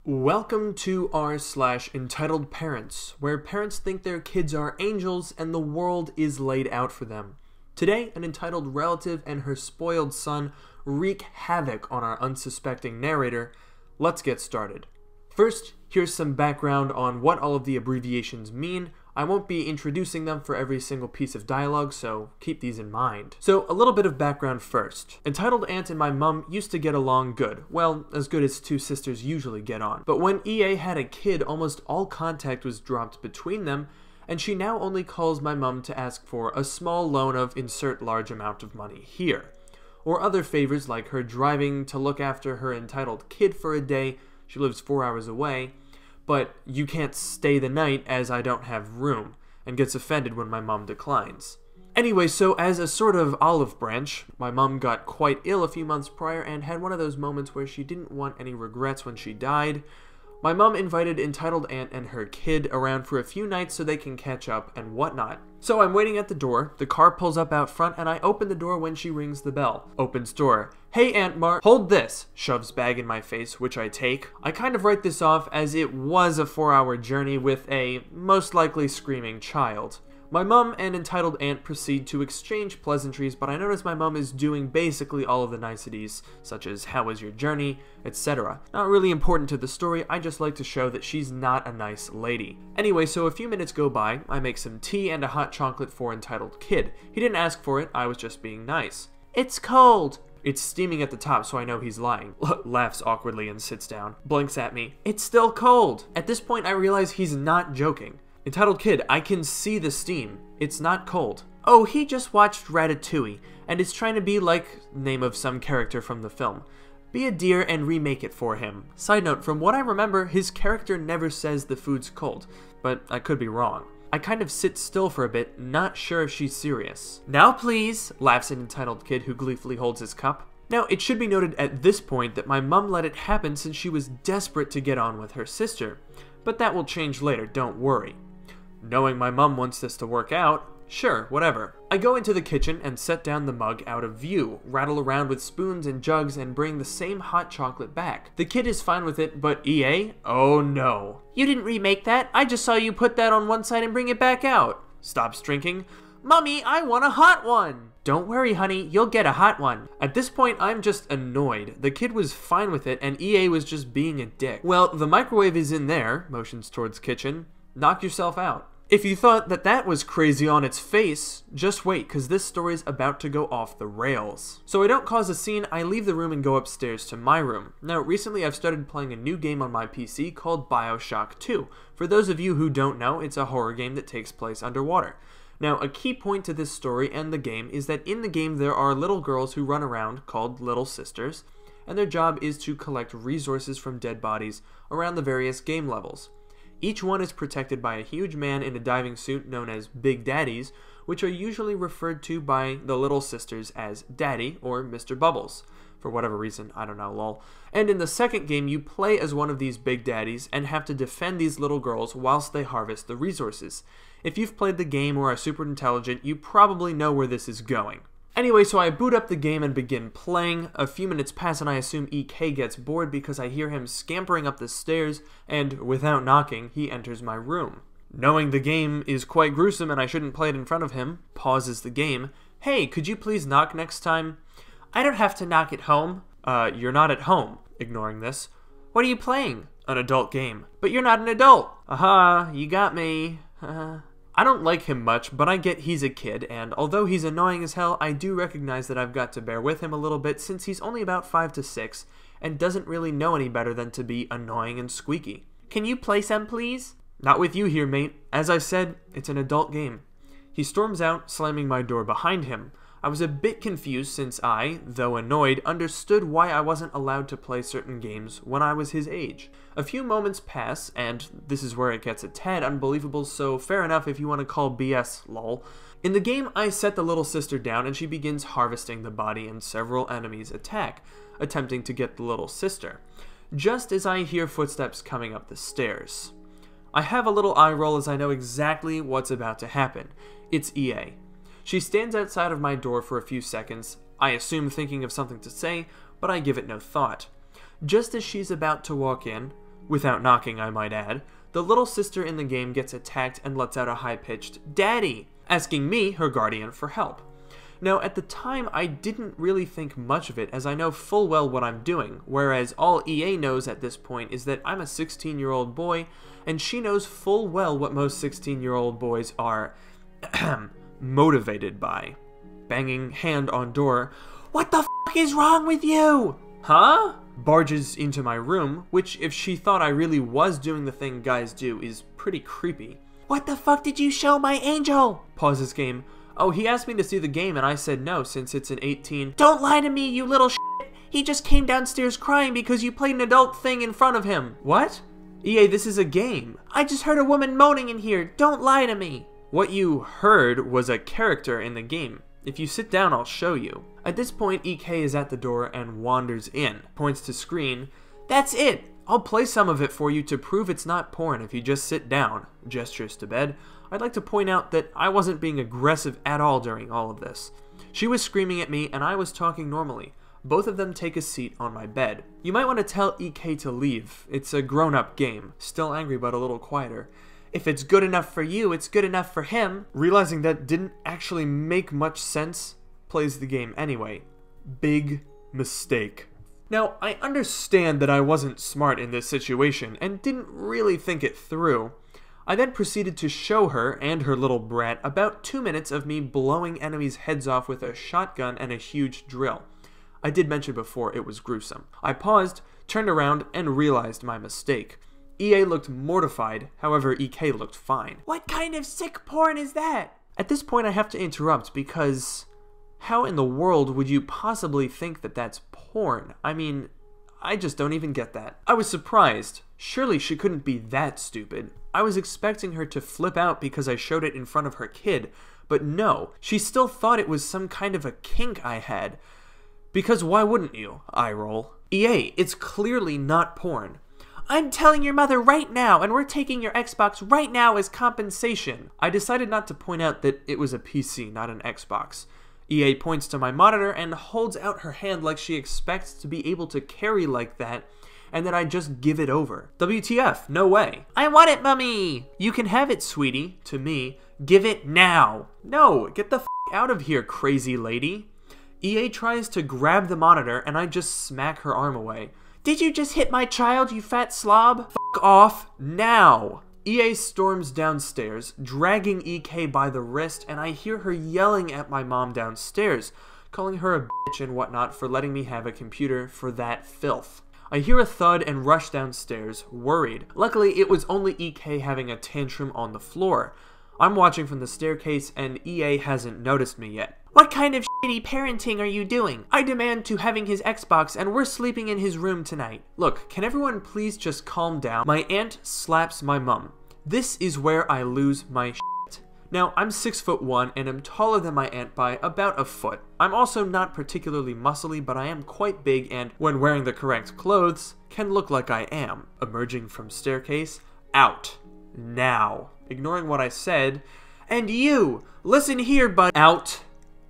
Welcome to r/entitled parents, where parents think their kids are angels and the world is laid out for them. Today, an entitled relative and her spoiled son wreak havoc on our unsuspecting narrator. Let's get started. First, here's some background on what all of the abbreviations mean. I won't be introducing them for every single piece of dialogue, so keep these in mind. So, a little bit of background first. Entitled Aunt and my mum used to get along good. Well, as good as two sisters usually get on. But when EA had a kid, almost all contact was dropped between them, and she now only calls my mum to ask for a small loan of insert large amount of money here. Or other favors like her driving to look after her entitled kid for a day. She lives 4 hours away. But you can't stay the night as I don't have room, and gets offended when my mom declines. Anyway, so as a sort of olive branch, my mom got quite ill a few months prior and had one of those moments where she didn't want any regrets when she died. My mom invited entitled aunt and her kid around for a few nights so they can catch up and whatnot. So I'm waiting at the door, the car pulls up out front, and I open the door when she rings the bell. Opens door. "Hey Aunt Mar, hold this," shoves bag in my face, which I take. I kind of write this off as it was a 4-hour journey with a most likely screaming child. My mum and entitled aunt proceed to exchange pleasantries, but I notice my mum is doing basically all of the niceties, such as "how was your journey," etc. Not really important to the story, I just like to show that she's not a nice lady. Anyway, so a few minutes go by, I make some tea and a hot chocolate for entitled kid. He didn't ask for it, I was just being nice. "It's cold." It's steaming at the top, so I know he's lying. Laughs awkwardly and sits down. Blinks at me. "It's still cold." At this point, I realize he's not joking. "Entitled kid, I can see the steam. It's not cold." "Oh, he just watched Ratatouille, and is trying to be like name of some character from the film. Be a dear and remake it for him." Side note, from what I remember, his character never says the food's cold, but I could be wrong. I kind of sit still for a bit, not sure if she's serious. "Now please," laughs an entitled kid who gleefully holds his cup. Now, it should be noted at this point that my mum let it happen since she was desperate to get on with her sister. But that will change later, don't worry. Knowing my mum wants this to work out, sure, whatever. I go into the kitchen and set down the mug out of view, rattle around with spoons and jugs, and bring the same hot chocolate back. The kid is fine with it, but EA? Oh no. "You didn't remake that. I just saw you put that on one side and bring it back out." Stops drinking. "Mommy, I want a hot one." "Don't worry, honey, you'll get a hot one." At this point, I'm just annoyed. The kid was fine with it, and EA was just being a dick. "Well, the microwave is in there," motions towards kitchen. "Knock yourself out." If you thought that that was crazy on its face, just wait, cause this story's about to go off the rails. So I don't cause a scene, I leave the room and go upstairs to my room. Now, recently I've started playing a new game on my PC called BioShock 2. For those of you who don't know, it's a horror game that takes place underwater. Now, a key point to this story and the game is that in the game there are little girls who run around called Little Sisters, and their job is to collect resources from dead bodies around the various game levels. Each one is protected by a huge man in a diving suit known as Big Daddies, which are usually referred to by the Little Sisters as Daddy or Mr. Bubbles. For whatever reason, I don't know, lol. And in the second game, you play as one of these Big Daddies and have to defend these little girls whilst they harvest the resources. If you've played the game or are super intelligent, you probably know where this is going. Anyway, so I boot up the game and begin playing. A few minutes pass and I assume EK gets bored because I hear him scampering up the stairs, and without knocking, he enters my room. Knowing the game is quite gruesome and I shouldn't play it in front of him, pauses the game. "Hey, could you please knock next time?" "I don't have to knock at home." You're not at home." Ignoring this. "What are you playing?" "An adult game." "But you're not an adult." "Aha, you got me." I don't like him much, but I get he's a kid, and although he's annoying as hell, I do recognize that I've got to bear with him a little bit since he's only about 5 to 6, and doesn't really know any better than to be annoying and squeaky. "Can you play some, please?" "Not with you here, mate. As I said, it's an adult game." He storms out, slamming my door behind him. I was a bit confused since I, though annoyed, understood why I wasn't allowed to play certain games when I was his age. A few moments pass, and this is where it gets a tad unbelievable, so fair enough if you want to call BS, lol. In the game, I set the little sister down and she begins harvesting the body and several enemies attack, attempting to get the little sister. Just as I hear footsteps coming up the stairs. I have a little eye roll as I know exactly what's about to happen. It's EA. She stands outside of my door for a few seconds, I assume thinking of something to say, but I give it no thought. Just as she's about to walk in, Without knocking, I might add. The little sister in the game gets attacked and lets out a high-pitched "Daddy," asking me, her guardian, for help. Now, at the time, I didn't really think much of it, as I know full well what I'm doing, whereas all EA knows at this point is that I'm a 16-year-old boy, and she knows full well what most 16-year-old boys are motivated by. Banging hand on door. "What the f*** is wrong with you?" "Huh?" Barges into my room, which, if she thought I really was doing the thing guys do, is pretty creepy. "What the fuck did you show my angel?" Pauses game. "Oh, he asked me to see the game and I said no since it's an 18. "Don't lie to me, you little shit! He just came downstairs crying because you played an adult thing in front of him." "What?" "EA, this is a game." "I just heard a woman moaning in here. Don't lie to me." What you heard was a character in the game. If you sit down, I'll show you. At this point, EK is at the door and wanders in. Points to screen. "That's it! I'll play some of it for you to prove it's not porn if you just sit down." Gestures to bed. I'd like to point out that I wasn't being aggressive at all during all of this. She was screaming at me and I was talking normally. Both of them take a seat on my bed. You might want to tell EK to leave. It's a grown-up game. Still angry but a little quieter. "If it's good enough for you, it's good enough for him." Realizing that didn't actually make much sense, plays the game anyway. Big mistake. Now, I understand that I wasn't smart in this situation and didn't really think it through. I then proceeded to show her and her little brat about 2 minutes of me blowing enemies' heads off with a shotgun and a huge drill. I did mention before it was gruesome. I paused, turned around, and realized my mistake. EA looked mortified, however EK looked fine. "What kind of sick porn is that?" At this point I have to interrupt because how in the world would you possibly think that that's porn? I mean, I just don't even get that. I was surprised. Surely she couldn't be that stupid. I was expecting her to flip out because I showed it in front of her kid, but no, she still thought it was some kind of a kink I had. Because why wouldn't you? Eye roll. EA, it's clearly not porn. "I'm telling your mother right now, and we're taking your Xbox right now as compensation." I decided not to point out that it was a PC, not an Xbox. EA points to my monitor and holds out her hand like she expects to be able to carry like that, and then I just give it over. WTF, no way. "I want it, mummy!" "You can have it, sweetie," to me. "Give it now." "No, get the f*** out of here, crazy lady." EA tries to grab the monitor, and I just smack her arm away. "Did you just hit my child, you fat slob?" "F*** off, now!" EA storms downstairs, dragging EK by the wrist, and I hear her yelling at my mom downstairs, calling her a bitch and whatnot for letting me have a computer for that filth. I hear a thud and rush downstairs, worried. Luckily, it was only EK having a tantrum on the floor. I'm watching from the staircase, and EA hasn't noticed me yet. "What kind of shitty parenting are you doing? I demand to having his Xbox and we're sleeping in his room tonight." Look, can everyone please just calm down? My aunt slaps my mum. This is where I lose my shit. Now, I'm 6'1" and am taller than my aunt by about a foot. I'm also not particularly muscly, but I am quite big and, when wearing the correct clothes, can look like I am. Emerging from staircase, out. Now. Ignoring what I said, "And you, listen here, bud." Out.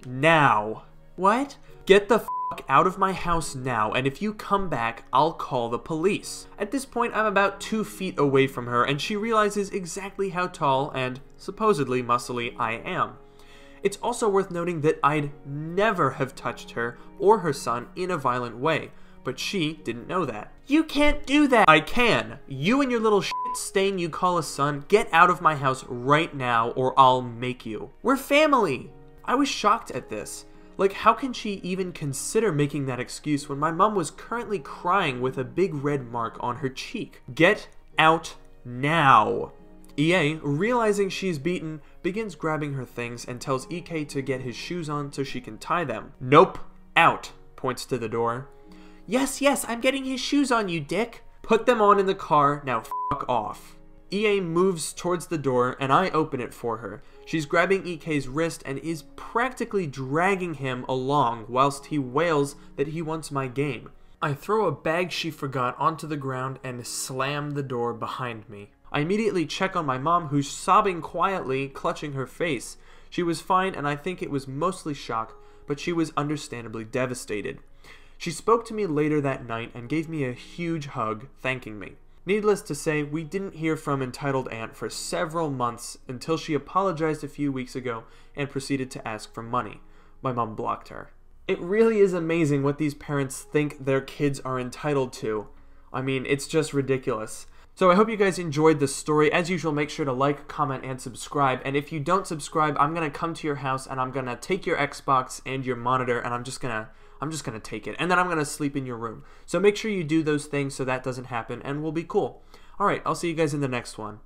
Now. "What?" "Get the fuck out of my house now, and if you come back, I'll call the police." At this point, I'm about 2 feet away from her, and she realizes exactly how tall and supposedly muscly I am. It's also worth noting that I'd never have touched her or her son in a violent way, but she didn't know that. "You can't do that." "I can. You and your little shit stain you call a son, get out of my house right now or I'll make you." "We're family." I was shocked at this. Like, how can she even consider making that excuse when my mom was currently crying with a big red mark on her cheek? Get out now. EA, realizing she's beaten, begins grabbing her things and tells EK to get his shoes on so she can tie them. "Nope. Out," points to the door. Yes, I'm getting his shoes on, you dick." "Put them on in the car, now fuck off." EA moves towards the door and I open it for her. She's grabbing EK's wrist and is practically dragging him along whilst he wails that he wants my game. I throw a bag she forgot onto the ground and slam the door behind me. I immediately check on my mom, who's sobbing quietly, clutching her face. She was fine and I think it was mostly shock, but she was understandably devastated. She spoke to me later that night and gave me a huge hug, thanking me. Needless to say, we didn't hear from Entitled Aunt for several months until she apologized a few weeks ago and proceeded to ask for money. My mom blocked her. It really is amazing what these parents think their kids are entitled to. I mean, it's just ridiculous. So I hope you guys enjoyed this story. As usual, make sure to like, comment, and subscribe. And if you don't subscribe, I'm going to come to your house and I'm going to take your Xbox and your monitor and I'm just going to take it. And then I'm going to sleep in your room. So make sure you do those things so that doesn't happen and we'll be cool. Alright, I'll see you guys in the next one.